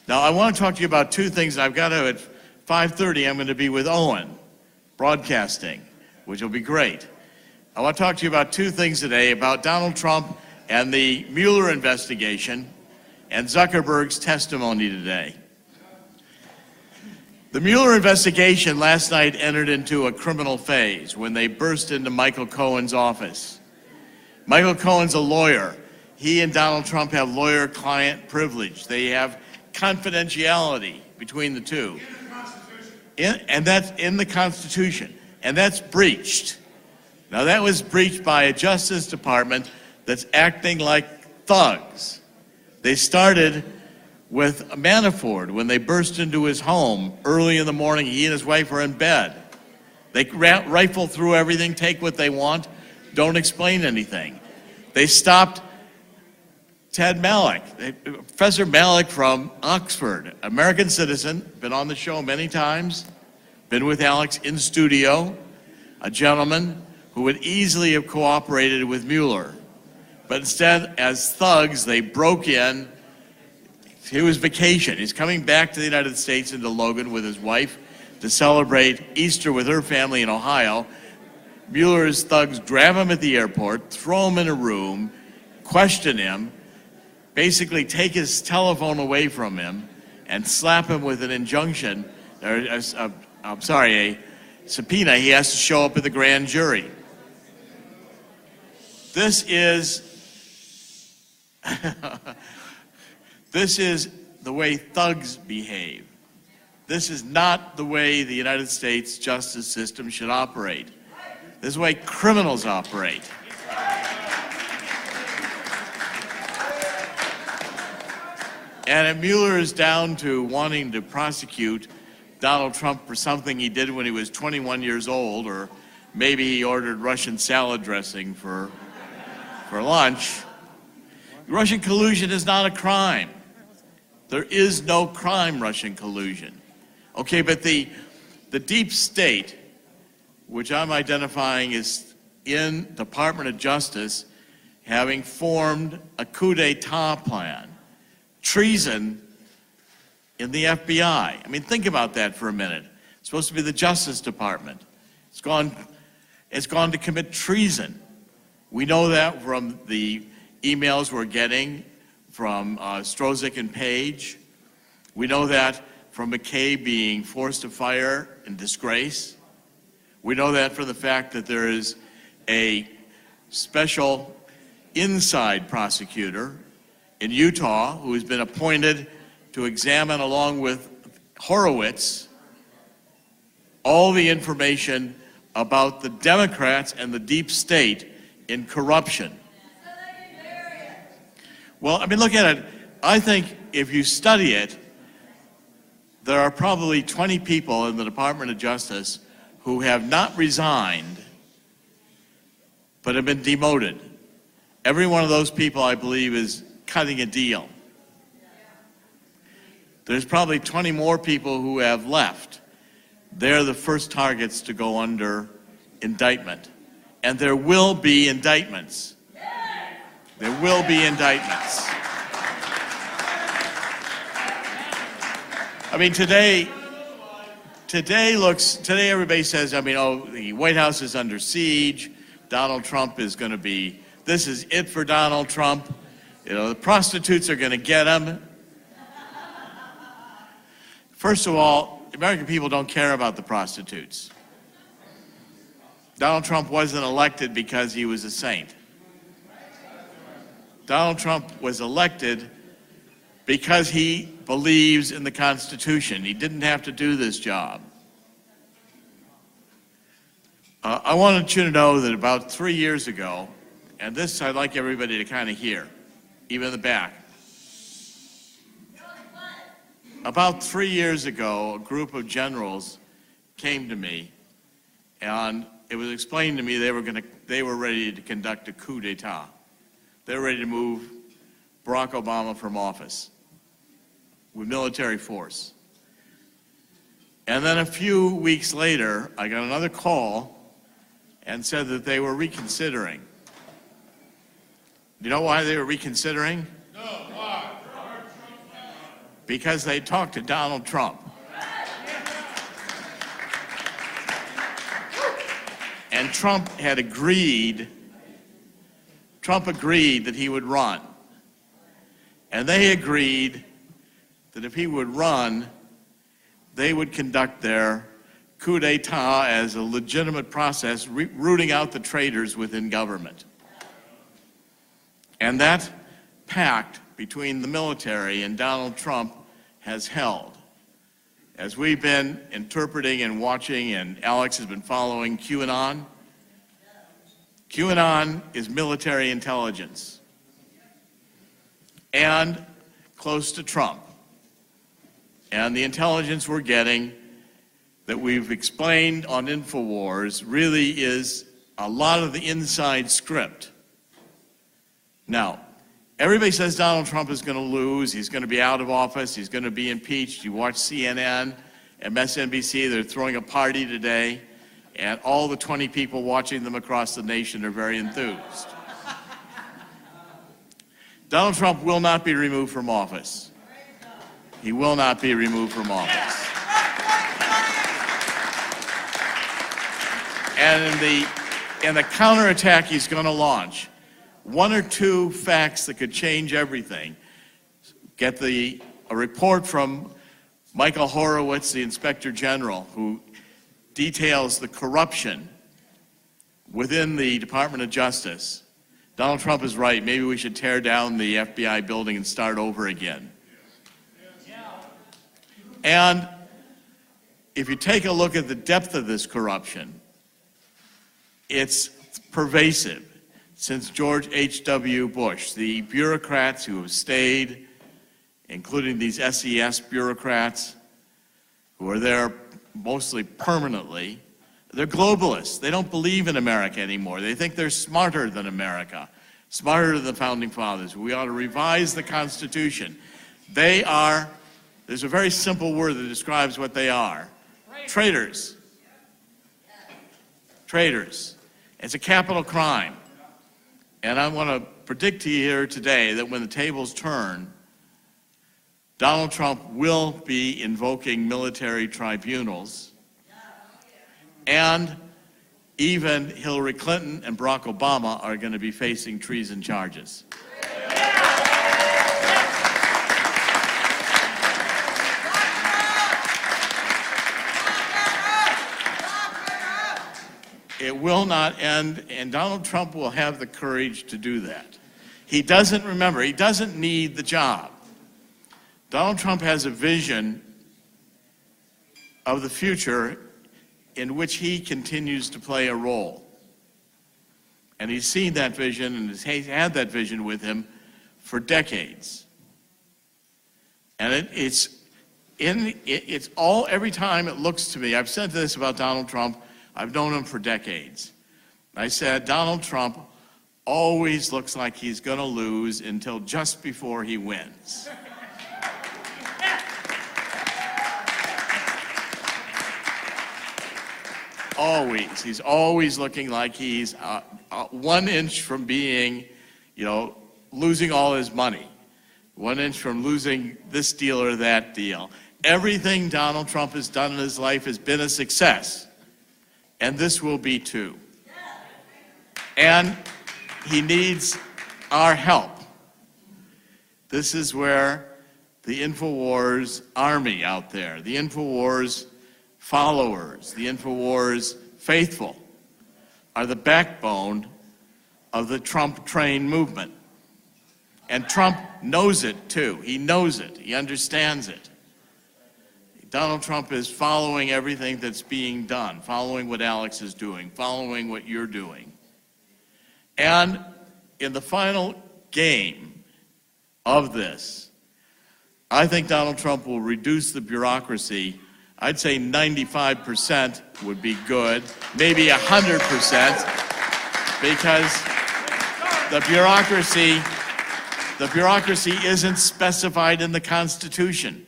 Now, I want to talk to you about two things. I've got to, at 5:30, I'm going to be with Owen, broadcasting, which will be great. I want to talk to you about two things today, about Donald Trump and the Mueller investigation and Zuckerberg's testimony today. The Mueller investigation last night entered into a criminal phase when they burst into Michael Cohen's office. Michael Cohen's a lawyer. He and Donald Trump have lawyer-client privilege. They have confidentiality between the two. And that's in the Constitution. And that's breached. Now, that was breached by a Justice Department that's acting like thugs. They started with Manafort when they burst into his home early in the morning. He and his wife were in bed. They rifle through everything, take what they want, don't explain anything. They stopped Ted Malloch, Professor Malloch from Oxford, American citizen, been on the show many times, been with Alex in studio, a gentleman who would easily have cooperated with Mueller. But instead, as thugs, they broke in. He was vacation. He's coming back to the United States into Logan with his wife to celebrate Easter with her family in Ohio. Mueller's thugs grab him at the airport, throw him in a room, question him, basically take his telephone away from him, and slap him with an injunction, or a subpoena. He has to show up at the grand jury. This is this is the way thugs behave. This is not the way the United States justice system should operate. This is the way criminals operate. And if Mueller is down to wanting to prosecute Donald Trump for something he did when he was 21 years old, or maybe he ordered Russian salad dressing for lunch, Russian collusion is not a crime. There is no crime, Russian collusion. Okay, but the deep state, which I'm identifying as in Department of Justice, having formed a coup d'etat plan, treason in the FBI. I mean, think about that for a minute. It's supposed to be the Justice Department. It's gone to commit treason. We know that from the emails we're getting from Strzok and Page. We know that from McCabe being forced to fire in disgrace. We know that from the fact that there is a special inside prosecutor in Utah who has been appointed to examine, along with Horowitz, all the information about the Democrats and the deep state in corruption. Well, I mean, look at it. I think if you study it, there are probably 20 people in the Department of Justice who have not resigned, but have been demoted. Every one of those people, I believe, is cutting a deal. There's probably 20 more people who have left. They're the first targets to go under indictment. And there will be indictments. There will be indictments. I mean, today everybody says, the White House is under siege. Donald Trump is going to be, this is it for Donald Trump. The prostitutes are going to get him. First of all, American people don't care about the prostitutes. Donald Trump wasn't elected because he was a saint. Donald Trump was elected because he believes in the Constitution. He didn't have to do this job. I wanted you to know that about 3 years ago, and this I'd like everybody to kind of hear, even in the back. About 3 years ago, a group of generals came to me, and it was explained to me they were ready to conduct a coup d'etat. They were ready to move Barack Obama from office with military force. And then a few weeks later, I got another call and said that they were reconsidering. Do you know why they were reconsidering? No, why? because they talked to Donald Trump. And Trump agreed that he would run. And they agreed that if he would run, they would conduct their coup d'etat as a legitimate process, rooting out the traitors within government. And that pact between the military and Donald Trump has held. As we've been interpreting and watching, and Alex has been following QAnon, QAnon is military intelligence and close to Trump. And the intelligence we're getting that we've explained on InfoWars really is a lot of the inside script. Now, everybody says Donald Trump is going to lose, he's going to be out of office, he's going to be impeached. You watch CNN, MSNBC, they're throwing a party today, and all the 20 people watching them across the nation are very enthused. Donald Trump will not be removed from office. He will not be removed from office. And in the counterattack he's going to launch, one or two facts that could change everything. Get a report from Michael Horowitz, the Inspector General, who details the corruption within the Department of Justice. Donald Trump is right. Maybe we should tear down the FBI building and start over again. And if you take a look at the depth of this corruption, it's pervasive. Since George H.W. Bush, the bureaucrats who have stayed, including these SES bureaucrats who are there mostly permanently, they're globalists. They don't believe in America anymore. They think they're smarter than America, smarter than the Founding Fathers. We ought to revise the Constitution. They are, there's a very simple word that describes what they are. Traitors. Traitors. It's a capital crime. And I want to predict to you here today that when the tables turn, Donald Trump will be invoking military tribunals, and even Hillary Clinton and Barack Obama are going to be facing treason charges. It will not end, and Donald Trump will have the courage to do that. He doesn't need the job. Donald Trump has a vision of the future in which he continues to play a role. And he's seen that vision, and he's had that vision with him for decades. And it's all, every time it looks to me, I've said this about Donald Trump, I've known him for decades. I said, Donald Trump always looks like he's going to lose until just before he wins. Always. He's always looking like he's 1 inch from being, losing all his money. 1 inch from losing this deal or that deal. Everything Donald Trump has done in his life has been a success. And this will be too. And he needs our help. This is where the InfoWars army out there, the InfoWars followers, the InfoWars faithful, are the backbone of the Trump train movement. And Trump knows it too. He knows it. He understands it. Donald Trump is following everything that's being done, following what Alex is doing, following what you're doing. And in the final game of this, I think Donald Trump will reduce the bureaucracy. I'd say 95% would be good, maybe 100%, because the bureaucracy isn't specified in the Constitution.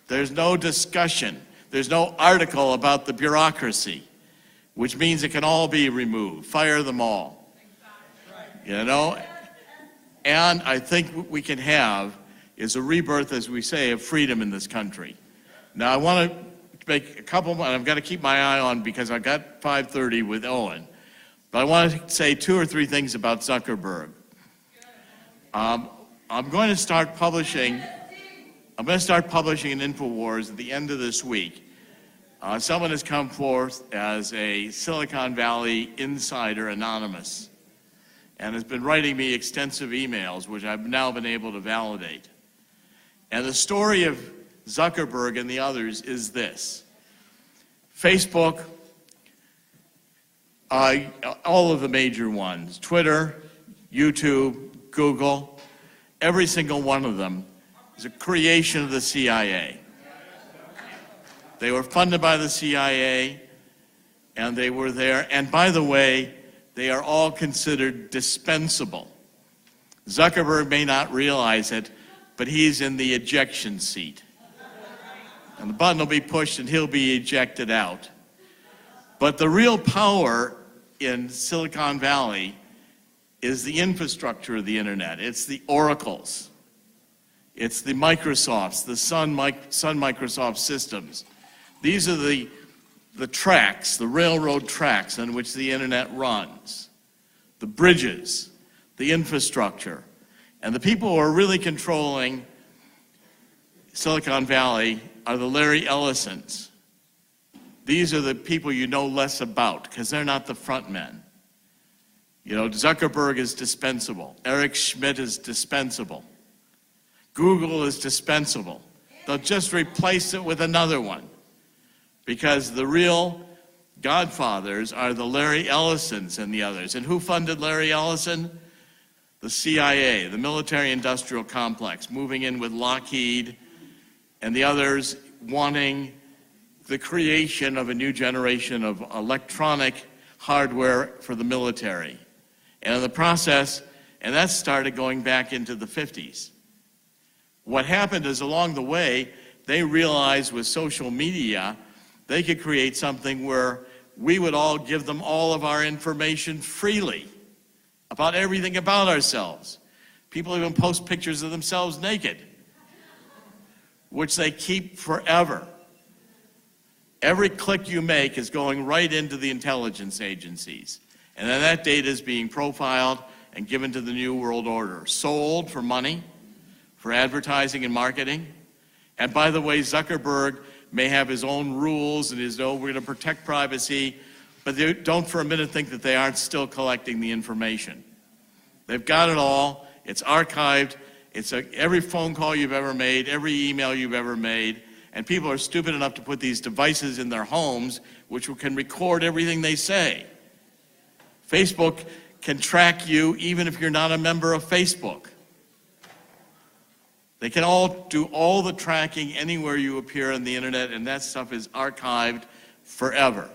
There's no discussion. There's no article about the bureaucracy, which means it can all be removed. Fire them all. And I think what we can have is a rebirth, as we say, of freedom in this country. Now, I want to make a couple, and I've got to keep my eye on because I've got 5:30 with Owen. But I want to say 2 or 3 things about Zuckerberg. I'm going to start publishing in InfoWars at the end of this week. Someone has come forth as a Silicon Valley insider anonymous and has been writing me extensive emails, which I've now been able to validate. And the story of Zuckerberg and the others is this. Facebook, all of the major ones, Twitter, YouTube, Google, every single one of them is a creation of the CIA. They were funded by the CIA, and they were there. And by the way, they are all considered dispensable. Zuckerberg may not realize it, but he's in the ejection seat. And the button will be pushed and he'll be ejected out. But the real power in Silicon Valley is the infrastructure of the internet. It's the Oracles. It's the Microsofts, the Sun Microsoft systems. These are the tracks, the railroad tracks on which the internet runs, the bridges, the infrastructure. And the people who are really controlling Silicon Valley are the Larry Ellisons. These are the people you know less about because they're not the front men. You know, Zuckerberg is dispensable. Eric Schmidt is dispensable. Google is dispensable. They'll just replace it with another one because the real godfathers are the Larry Ellisons and the others. And who funded Larry Ellison? The CIA, the military-industrial complex, moving in with Lockheed and the others wanting the creation of a new generation of electronic hardware for the military. And in the process, and that started going back into the 50s. What happened is along the way, they realized with social media, they could create something where we would all give them all of our information freely about everything about ourselves. People even post pictures of themselves naked, which they keep forever. Every click you make is going right into the intelligence agencies. And then that data is being profiled and given to the New World Order, sold for money, for advertising and marketing. And by the way, Zuckerberg may have his own rules and his own, we're going to protect privacy, but don't for a minute think that they aren't still collecting the information. They've got it all. It's archived. It's every phone call you've ever made, every email you've ever made. And people are stupid enough to put these devices in their homes, which can record everything they say. Facebook can track you even if you're not a member of Facebook. They can all do all the tracking anywhere you appear on the internet, and that stuff is archived forever.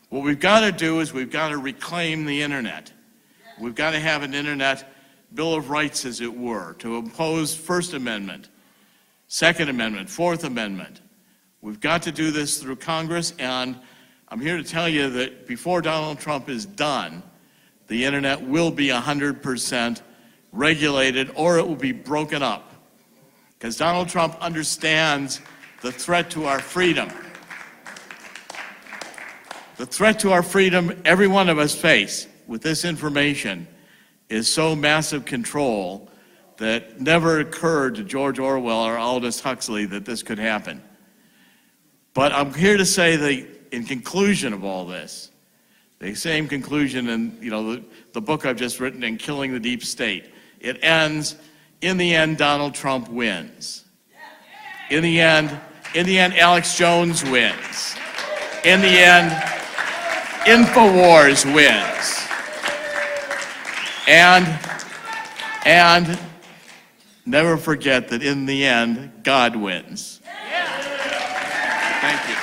What we've got to do is we've got to reclaim the internet. We've got to have an internet Bill of Rights, as it were, to impose First Amendment, Second Amendment, Fourth Amendment. We've got to do this through Congress, and I'm here to tell you that before Donald Trump is done, the internet will be 100% regulated, or it will be broken up. Because Donald Trump understands the threat to our freedom. The threat to our freedom every one of us face with this information is so massive control that never occurred to George Orwell or Aldous Huxley that this could happen. But I'm here to say that in conclusion of all this, the same conclusion in the book I've just written in Killing the Deep State, it ends, in the end, Donald Trump wins. In the end, Alex Jones wins. In the end, InfoWars wins. And never forget that in the end, God wins. Thank you.